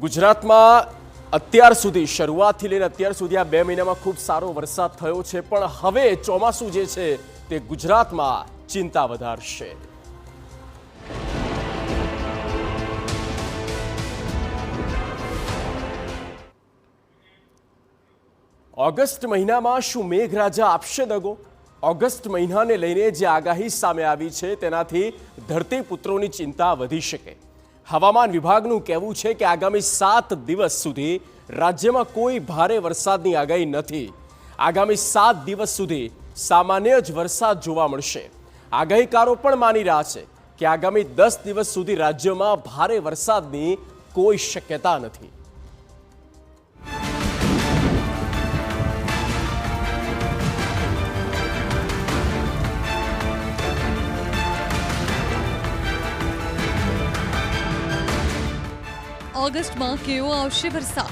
ગુજરાતમાં અત્યાર સુધી શરૂઆતથી લઈને અત્યાર સુધી આ 2 મહિનામાં ખૂબ સારો વરસાદ થયો છે, પણ હવે ચોમાસું જે છે તે ગુજરાતમાં ચિંતા વધારશે. ઓગસ્ટ મહિનામાં શું મેઘરાજા આપશે દગો? ઓગસ્ટ મહિનાને લઈને જે આગાહી સામે આવી છે તેનાથી ધરતીપુત્રોની ચિંતા વધી શકે. હવામાન વિભાગનું કહેવું છે કે આગામી 7 દિવસ સુધી રાજ્યમાં કોઈ ભારે વરસાદની આગાહી નથી. આગામી 7 દિવસ સુધી સામાન્ય જ વરસાદ જોવા મળશે. આગાહીકારો પણ માની રહ્યા છે કે આગામી 10 દિવસ સુધી રાજ્યમાં ભારે વરસાદની કોઈ શક્યતા નથી. ઓગસ્ટમાં કેવો આવશે વરસાદ?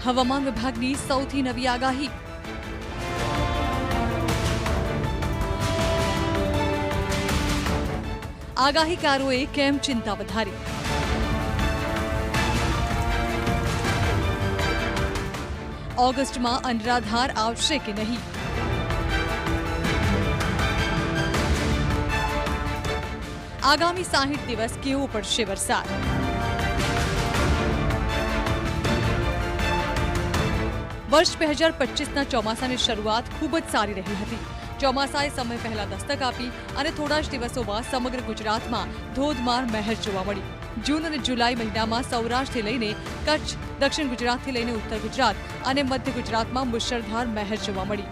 હવામાન વિભાગની સૌથી નવી આગાહી. આગાહીકારોએ કેમ ચિંતા વધારી? ઓગસ્ટમાં અનરાધાર આવશે કે નહીં? આગામી 60 દિવસ કેવો પડશે વરસાદ? વર્ષ 2025ના ચોમાસાની શરૂઆત ખૂબ જ સારી રહી હતી. ચોમાસાએ સમય પહેલા દસ્તક આપી અને થોડા જ દિવસોમાં સમગ્ર ગુજરાતમાં ધોધમાર મહેર જોવા મળી. જૂન અને જુલાઈ મહિનામાં સૌરાષ્ટ્રથી લઈને કચ્છ, દક્ષિણ ગુજરાતથી લઈને ઉત્તર ગુજરાત અને મધ્ય ગુજરાતમાં મુશળધાર મહેર જોવા મળી.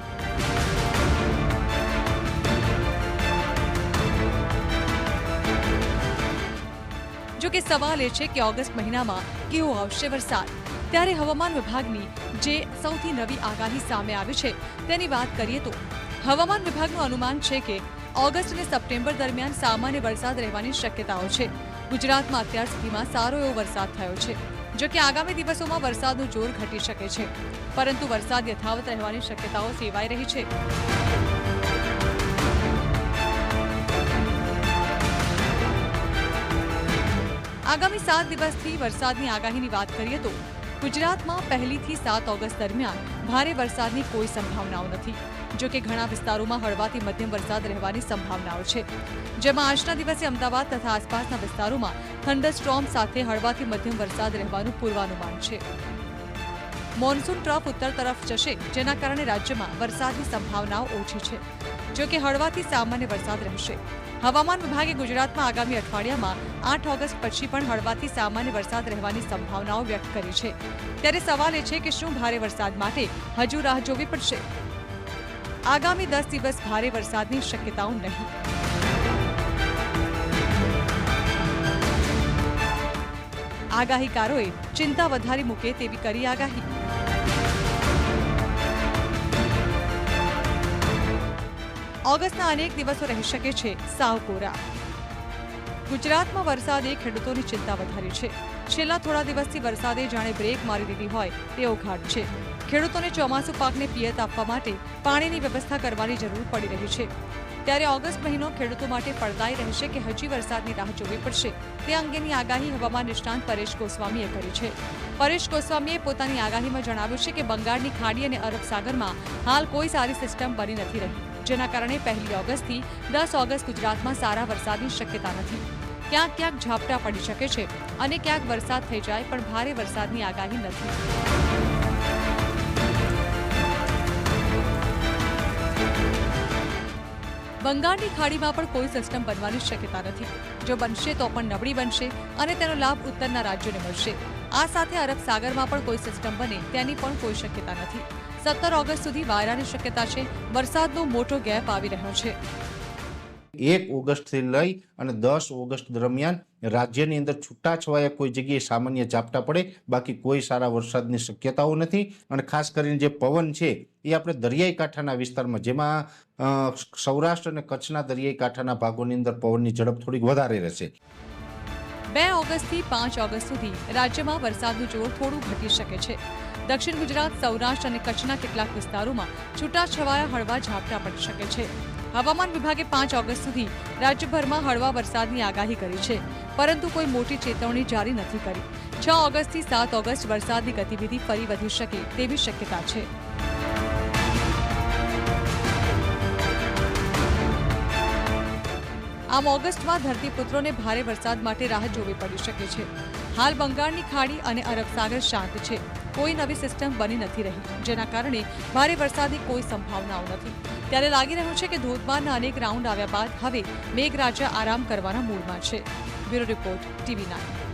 જો કે સવાલ એ છે કે ઓગસ્ટ મહિનામાં કેવો આવશે વરસાદ? ત્યારે હવામાન વિભાગની જે સૌથી નવી આગાહી સામે આવી છે તેની વાત કરીએ તો હવામાન વિભાગનું અનુમાન છે કે ઓગસ્ટ અને સપ્ટેમ્બર દરમિયાન સામાન્ય વરસાદ રહેવાની શક્યતાઓ છે. ગુજરાતમાં અત્યાર સુધીમાં સારો એવો વરસાદ થયો છે. જો કે આગામી દિવસોમાં વરસાદનું જોર ઘટી શકે છે, પરંતુ વરસાદ યથાવત રહેવાની શક્યતાઓ સેવાઈ રહી છે. આગામી 7 દિવસથી વરસાદની આગાહીની વાત કરીએ તો ગુજરાતમાં 1 થી 7 ઓગસ્ટ દરમિયાન ભારે વરસાદની કોઈ સંભાવનાઓ નથી. જો કે ઘણા વિસ્તારોમાં હળવાથી મધ્યમ વરસાદ રહેવાની સંભાવનાઓ છે, જેમાં આજના દિવસે અમદાવાદ તથા આસપાસના વિસ્તારોમાં થંડરસ્ટોર્મ સાથે હળવાથી મધ્યમ વરસાદ રહેવાનું પૂર્વાનુમાન છે. મોન્સૂન ટ્રફ ઉત્તર તરફ જશે, જેના કારણે રાજ્યમાં વરસાદની સંભાવનાઓ ઓછી છે. જો કે હળવાથી સામાન્ય વરસાદ રહેશે. હવામાન વિભાગે ગુજરાતમાં આગામી અઠવાડિયામાં 8 ઓગસ્ટ પછી પણ હળવાથી સામાન્ય વરસાદ રહેવાની સંભાવનાઓ વ્યક્ત કરી છે. ત્યારે સવાલ એ છે કે શું ભારે વરસાદ માટે હજુ રાહ જોવી પડશે? આગામી 10 દિવસ ભારે વરસાદની શક્યતાઓ નહીં. આગાહીકારોએ ચિંતા વધારી મૂકે તેવી કરી આગાહી. ઓગસ્ટના અનેક દિવસો રહી શકે છે સાવ કોરા. ગુજરાતમાં વરસાદે ખેડૂતોની ચિંતા વધારી છે. છેલ્લા થોડા દિવસથી વરસાદે જાણે બ્રેક મારી દીધી હોય તેવો ઘાટ છે. ખેડૂતોને ચોમાસુ પાકને પિયત આપવા માટે પાણીની વ્યવસ્થા કરવાની જરૂર પડી રહી છે. ત્યારે ઓગસ્ટ મહિનો ખેડૂતો માટે ફળદાયી રહેશે કે હજી વરસાદની રાહ જોવી પડશે, તે અંગેની આગાહી હવામાન નિષ્ણાંત પરેશ ગોસ્વામીએ કરી છે. પરેશ ગોસ્વામીએ પોતાની આગાહીમાં જણાવ્યું છે કે બંગાળની ખાડી અને અરબ સાગરમાં હાલ કોઈ સારી સિસ્ટમ બની નથી રહી, જેના કારણે 1 ઓગસ્ટથી 10 ઓગસ્ટ ગુજરાતમાં સારા વરસાદની શક્યતા નથી. ક્યાંક ક્યાંક ઝાપટા પડી શકે છે અને ક્યાંક વરસાદ થઈ જાય, પણ ભારે વરસાદની આગાહી નથી. બંગાળની ખાડીમાં પણ કોઈ સિસ્ટમ બનવાની શક્યતા નથી. જો બનશે તો પણ નબળી બનશે અને તેનો લાભ ઉત્તરના રાજ્યોને મળશે. આ સાથે અરબ સાગરમાં પણ કોઈ સિસ્ટમ બને તેની પણ કોઈ શક્યતા નથી. 17 ઓગસ્ટ સુધી વાયરાની શક્યતા છે. વરસાદનો મોટો ગેપ આવી રહ્યો છે. 1 ઓગસ્ટથી લઈ અને 10 ઓગસ્ટ દરમિયાન રાજ્યની અંદર છૂટાછવાયા કોઈ જગ્યાએ સામાન્ય ઝાપટા પડે, બાકી કોઈ સારા વરસાદની શક્યતાઓ નથી. અને ખાસ કરીને જે પવન છે એ આપણે દરિયાઈ કાંઠાના વિસ્તારમાં, જેમાં સૌરાષ્ટ્ર અને કચ્છના દરિયાઈ કાંઠાના ભાગોની અંદર પવનની ઝડપ થોડીક વધારે રહેશે. 2 ઓગસ્ટથી 5 ઓગસ્ટ સુધી રાજ્યમાં વરસાદનું જોર થોડું ઘટી શકે છે. દક્ષિણ ગુજરાત, સૌરાષ્ટ્ર અને કચ્છના કેટલાક વિસ્તારોમાં છૂટાછવાયા હળવા ઝાપટા પડી શકે છે. હવામાન વિભાગે 5 ઓગસ્ટ સુધી રાજ્યભરમાં હળવા વરસાદની આગાહી કરી છે, પરંતુ કોઈ મોટી ચેતવણી જારી નથી કરી. 6 ઓગસ્ટથી 7 ઓગસ્ટ વરસાદની ગતિવિધિ ફરી વધી શકે તેવી શક્યતા છે. આમ ઓગસ્ટમાં ધરતીપુત્રોને ભારે વરસાદ માટે રાહ જોવી પડી શકે છે. હાલ બંગાળની ખાડી અને અરબ સાગર શાંત છે. કોઈ નવી સિસ્ટમ બની નથી રહી, જેના કારણે ભારે વરસાદની કોઈ સંભાવનાઓ નથી. ત્યારે લાગી રહ્યું છે કે ધોધમારના અનેક રાઉન્ડ આવ્યા બાદ હવે મેઘરાજા આરામ કરવાના મૂડમાં છે. Bureau report TV9.